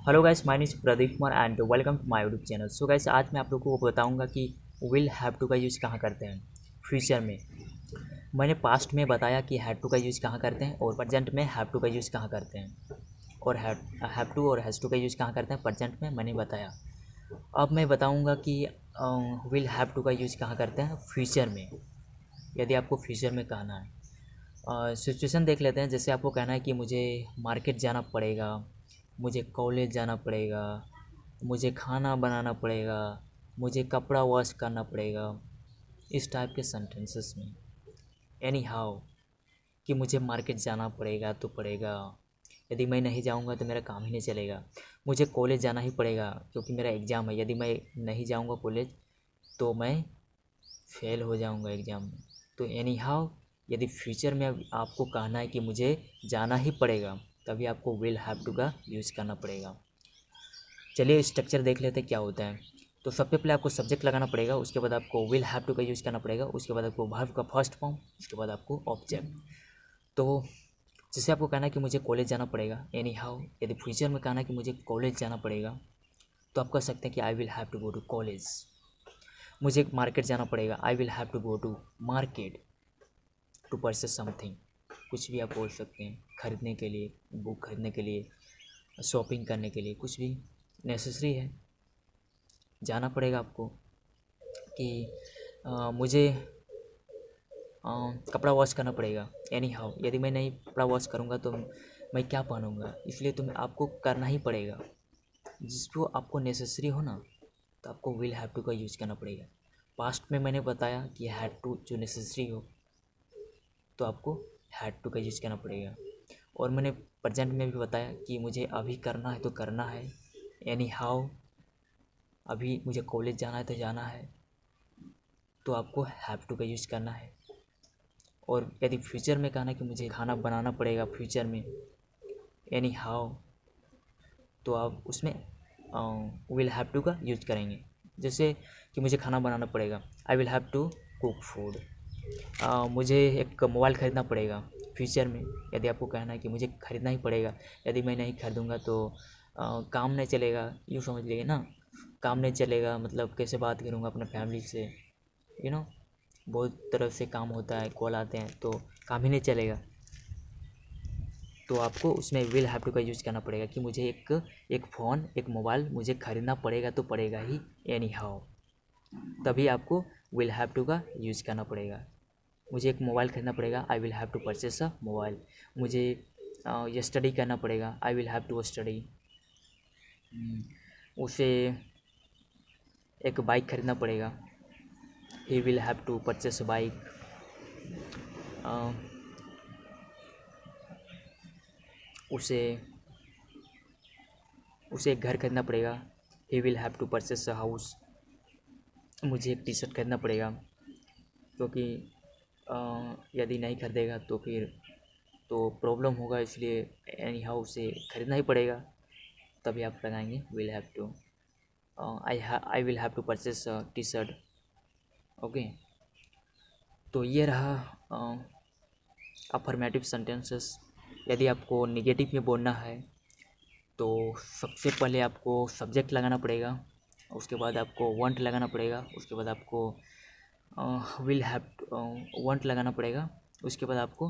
Hello guys, my name is Pradeep Kumar and welcome to my YouTube channel. So guys, आज मैं आप लोगों को बताऊंगा कि विल हैव टू का यूज़ कहाँ करते हैं फ्यूचर में। मैंने पास्ट में बताया कि हैव टू का यूज़ कहाँ करते हैं और प्रेजेंट में हैव टू का यूज़ कहाँ करते हैं, और हैव टू और हैज़ टू का यूज़ कहाँ करते हैं प्रेजेंट में मैंने बताया। अब मैं बताऊँगा कि विल हैव टू का यूज़ कहाँ करते हैं फ्यूचर में, यदि आपको फ्यूचर में कहना है। सिचुएशन देख लेते हैं। जैसे आपको कहना है कि मुझे मार्केट जाना पड़ेगा, मुझे कॉलेज जाना पड़ेगा, मुझे खाना बनाना पड़ेगा, मुझे कपड़ा वॉश करना पड़ेगा, इस टाइप के सेंटेंसेस में एनी हाउ कि मुझे मार्केट जाना पड़ेगा तो पड़ेगा, यदि मैं नहीं जाऊंगा तो मेरा काम ही नहीं चलेगा। मुझे कॉलेज जाना ही पड़ेगा क्योंकि मेरा एग्ज़ाम है, यदि मैं नहीं जाऊंगा कॉलेज तो मैं फेल हो जाऊंगा एग्ज़ाम में। तो एनी हाउ यदि फ्यूचर में आपको कहना है कि मुझे जाना ही पड़ेगा, तभी आपको विल हैव टू का यूज़ करना पड़ेगा। चलिए स्ट्रक्चर देख लेते हैं क्या होता है। तो सबसे पहले आपको सब्जेक्ट लगाना पड़ेगा, उसके बाद आपको विल हैव टू का यूज़ करना पड़ेगा, उसके बाद आपको वर्ब का फर्स्ट फॉर्म, उसके बाद आपको ऑब्जेक्ट। तो जैसे आपको कहना है कि मुझे कॉलेज जाना पड़ेगा, एनी हाउ यदि फ्यूचर में कहना है कि मुझे कॉलेज जाना पड़ेगा, तो आप कह सकते हैं कि I will have to go to college. मुझे मार्केट जाना पड़ेगा, I will have to go to market to purchase something. कुछ भी आप बोल सकते हैं, खरीदने के लिए, बुक खरीदने के लिए, शॉपिंग करने के लिए, कुछ भी नेसेसरी है, जाना पड़ेगा आपको। कि मुझे कपड़ा वॉश करना पड़ेगा, एनी हाउ यदि मैं नहीं कपड़ा वॉश करूँगा तो मैं क्या पहनूँगा, इसलिए तो आपको करना ही पड़ेगा। जिसको आपको नेसेसरी हो ना, तो आपको विल हैव टू का यूज़ करना पड़ेगा। पास्ट में मैंने बताया कि हैड टू जो नेसेसरी हो तो आपको हैड टू का यूज़ करना पड़ेगा, और मैंने प्रेजेंट में भी बताया कि मुझे अभी करना है तो करना है, एनी हाउ अभी मुझे कॉलेज जाना है तो जाना है, तो आपको हैव टू का यूज़ करना है। और यदि फ्यूचर में कहना कि मुझे खाना बनाना पड़ेगा फ्यूचर में, एनी हाउ, तो आप उसमें विल हैव टू का यूज करेंगे। जैसे कि मुझे खाना बनाना पड़ेगा, I will have to cook food. मुझे एक मोबाइल ख़रीदना पड़ेगा फ्यूचर में, यदि आपको कहना है कि मुझे ख़रीदना ही पड़ेगा, यदि मैं नहीं खरीदूँगा तो काम नहीं चलेगा, यूँ समझ लीजिए ना। काम नहीं चलेगा मतलब कैसे बात करूँगा अपने फैमिली से, यू नो, बहुत तरह से काम होता है, कॉल आते हैं, तो काम ही नहीं चलेगा। तो आपको उसमें विल हैव टू का यूज़ करना पड़ेगा कि मुझे एक फ़ोन, एक मोबाइल मुझे ख़रीदना पड़ेगा तो पड़ेगा ही, एनी हाउ, तभी आपको विल हैव टू का यूज़ करना पड़ेगा। मुझे एक मोबाइल खरीदना पड़ेगा, I will have to purchase a mobile. मुझे ये स्टडी करना पड़ेगा, I will have to study. उसे एक बाइक खरीदना पड़ेगा, he will have to purchase a bike. उसे एक घर खरीदना पड़ेगा, he will have to purchase a house. मुझे एक टी शर्ट खरीदना पड़ेगा क्योंकि यदि नहीं खरीदेगा तो फिर तो प्रॉब्लम होगा, इसलिए एनी हाउ उसे खरीदना ही पड़ेगा, तभी आप लगाएंगे will have to. I will have to purchase T shirt. Okay, तो ये रहा अफर्मेटिव सेंटेंसेस। यदि आपको निगेटिव में बोलना है तो सबसे पहले आपको सब्जेक्ट लगाना पड़ेगा, उसके बाद आपको वांट लगाना पड़ेगा, उसके बाद आपको विल हैव वांट लगाना पड़ेगा, उसके बाद आपको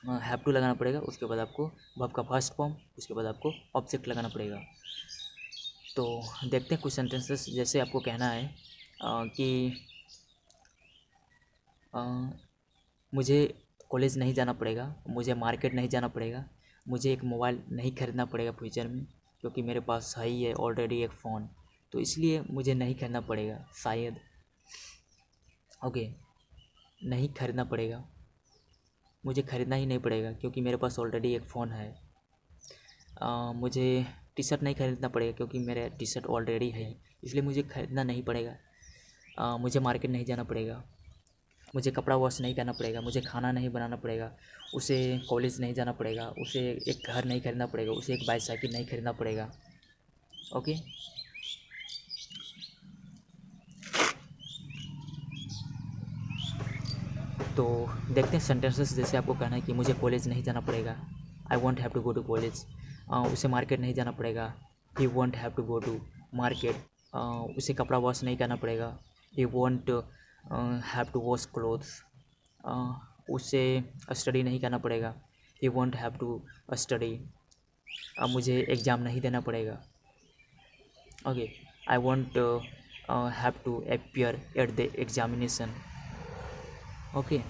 हैव टू लगाना पड़ेगा, उसके बाद आपको वर्ब का फर्स्ट फॉर्म, उसके बाद आपको ऑब्जेक्ट लगाना पड़ेगा। तो देखते हैं कुछ सेंटेंसेस। जैसे आपको कहना है कि मुझे कॉलेज नहीं जाना पड़ेगा, मुझे मार्केट नहीं जाना पड़ेगा, मुझे एक मोबाइल नहीं खरीदना पड़ेगा फ्यूचर में क्योंकि मेरे पास है ही है ऑलरेडी एक फ़ोन, तो इसलिए मुझे नहीं खरीदना पड़ेगा शायद। ओके, नहीं खरीदना पड़ेगा, मुझे ख़रीदना ही नहीं पड़ेगा क्योंकि मेरे पास ऑलरेडी एक फ़ोन है। मुझे टी शर्ट नहीं खरीदना पड़ेगा क्योंकि मेरा टी शर्ट ऑलरेडी है, इसलिए मुझे खरीदना नहीं पड़ेगा। मुझे मार्केट नहीं जाना पड़ेगा, मुझे कपड़ा वॉश नहीं करना पड़ेगा, मुझे खाना नहीं बनाना पड़ेगा, उसे कॉलेज नहीं जाना पड़ेगा, उसे एक घर नहीं खरीदना पड़ेगा, उसे एक बाईसाइकिल नहीं खरीदना पड़ेगा। ओके, तो देखते हैं सेंटेंसेस। जैसे आपको कहना है कि मुझे कॉलेज नहीं जाना पड़ेगा, I won't have to go to college. उसे मार्केट नहीं जाना पड़ेगा। He won't have to go to market. उसे कपड़ा वॉश नहीं करना पड़ेगा। He won't have to wash clothes. उसे स्टडी नहीं करना पड़ेगा। He won't have to study. मुझे एग्ज़ाम नहीं देना पड़ेगा। Okay, I won't have to appear at the examination. Okay,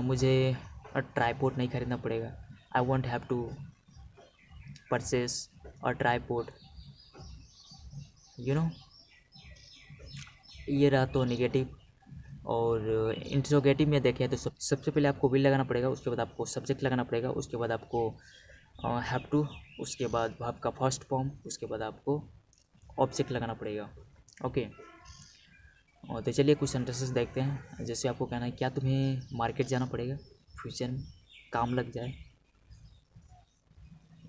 मुझे ट्राईपोड नहीं खरीदना पड़ेगा। I won't have to purchase a tripod. You know, ये रहा तो नेगेटिव। और इंट्रोगेटिव में देखें तो सबसे पहले आपको विल लगाना पड़ेगा, उसके बाद आपको सब्जेक्ट लगाना पड़ेगा, उसके बाद आपको हैव टू, उसके बाद वर्ब का फर्स्ट फॉर्म, उसके बाद आपको ऑब्जेक्ट लगाना पड़ेगा। ओके, तो चलिए कुछ सेंटेंसेस देखते हैं। जैसे आपको कहना है क्या तुम्हें मार्केट जाना पड़ेगा फ्यूचर में, काम लग जाए।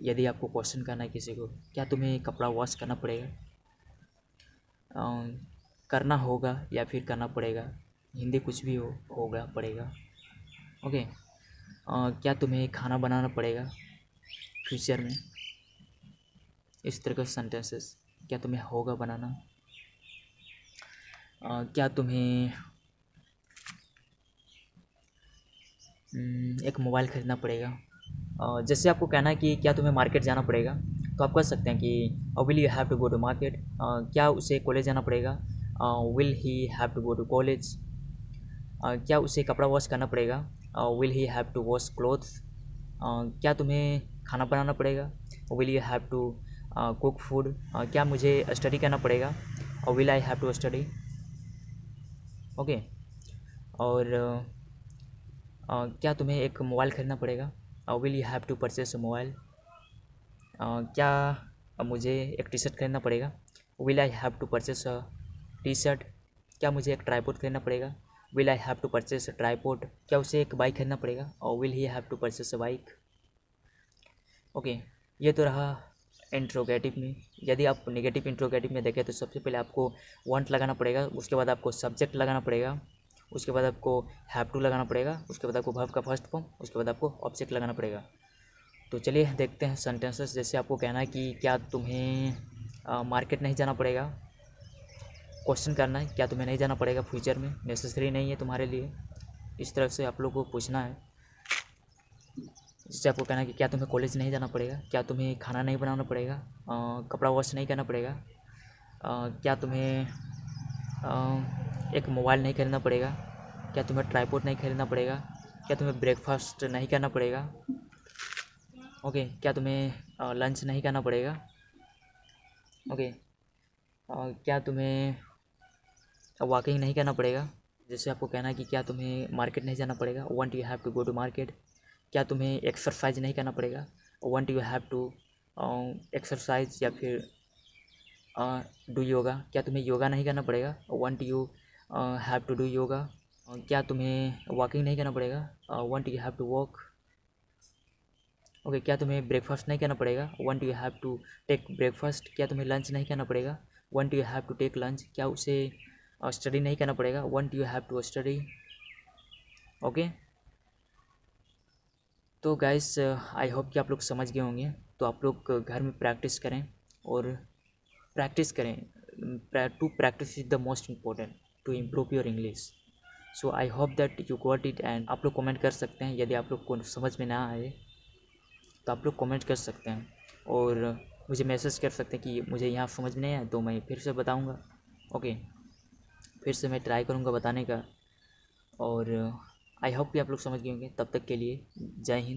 यदि आपको क्वेश्चन करना है किसी को, क्या तुम्हें कपड़ा वॉश करना पड़ेगा, करना होगा या फिर करना पड़ेगा, हिंदी कुछ भी हो, होगा पड़ेगा। ओके, क्या तुम्हें खाना बनाना पड़ेगा फ्यूचर में, इस तरह के सेंटेंसेस। क्या तुम्हें होगा बनाना। क्या तुम्हें एक मोबाइल ख़रीदना पड़ेगा। जैसे आपको कहना है कि क्या तुम्हें मार्केट जाना पड़ेगा, तो आप कह सकते हैं कि will you have to go to market. क्या उसे कॉलेज जाना पड़ेगा, will he have to go to college. क्या उसे कपड़ा वॉश करना पड़ेगा, will he have to wash clothes. क्या तुम्हें खाना बनाना पड़ेगा, will you have to cook food. क्या मुझे स्टडी करना पड़ेगा, will I have to study. Okay, और क्या तुम्हें एक मोबाइल ख़रीदना पड़ेगा, will you have to purchase a mobile. क्या मुझे एक टी शर्ट खरीदना पड़ेगा, will I have to purchase a T shirt. क्या मुझे एक ट्राईपोड खरीदना पड़ेगा, will I have to purchase a tripod. क्या उसे एक बाइक खरीदना पड़ेगा, और will he have to purchase a bike. Okay, ये तो रहा इंट्रोगेटिव में। यदि आप नेगेटिव इंट्रोगेटिव में देखें तो सबसे पहले आपको वांट लगाना पड़ेगा, उसके बाद आपको सब्जेक्ट लगाना पड़ेगा, उसके बाद आपको हैव टू लगाना पड़ेगा, उसके बाद आपको वर्ब का फर्स्ट फॉर्म, उसके बाद आपको ऑब्जेक्ट लगाना पड़ेगा। तो चलिए देखते हैं सेंटेंसेस। जैसे आपको कहना है कि क्या तुम्हें मार्केट नहीं जाना पड़ेगा, क्वेश्चन करना है क्या तुम्हें नहीं जाना पड़ेगा फ्यूचर में, नेसेसरी नहीं है तुम्हारे लिए, इस तरह से आप लोग को पूछना है। जैसे आपको कहना है कि क्या तुम्हें कॉलेज नहीं जाना पड़ेगा, क्या तुम्हें खाना नहीं बनाना पड़ेगा, कपड़ा वॉश नहीं करना पड़ेगा, क्या तुम्हें एक मोबाइल नहीं खरीदना पड़ेगा, क्या तुम्हें ट्राईपोड नहीं खरीदना पड़ेगा, क्या तुम्हें ब्रेकफास्ट नहीं करना पड़ेगा। ओके, क्या तुम्हें लंच नहीं करना पड़ेगा। ओके, क्या तुम्हें वॉकिंग नहीं करना पड़ेगा। जैसे आपको कहना है कि क्या तुम्हें मार्केट नहीं जाना पड़ेगा, won't you have to go to market. क्या तुम्हें एक्सरसाइज नहीं करना पड़ेगा, won't you have to exercise या फिर डू योगा। क्या तुम्हें योगा नहीं करना पड़ेगा, won't you have to do yoga. क्या तुम्हें वॉकिंग नहीं करना पड़ेगा, won't you have to walk. Okay, क्या तुम्हें ब्रेकफास्ट नहीं करना पड़ेगा, won't you have to take breakfast. क्या तुम्हें लंच नहीं करना पड़ेगा, won't you have to take lunch. क्या उसे स्टडी नहीं करना पड़ेगा, won't you have to study. Okay, तो गाइस आई होप कि आप लोग समझ गए होंगे। तो आप लोग घर में प्रैक्टिस करें और प्रैक्टिस करें। To practice is the most important to improve your English. So I hope that you got it. And आप लोग कमेंट कर सकते हैं, यदि आप लोग को समझ में ना आए तो आप लोग कमेंट कर सकते हैं और मुझे मैसेज कर सकते हैं कि मुझे यहाँ समझ में नहीं आया, तो मैं फिर से बताऊँगा। ओके, फिर से मैं ट्राई करूँगा बताने का। और आई होप कि आप लोग समझ गए होंगे। तब तक के लिए जय हिंद।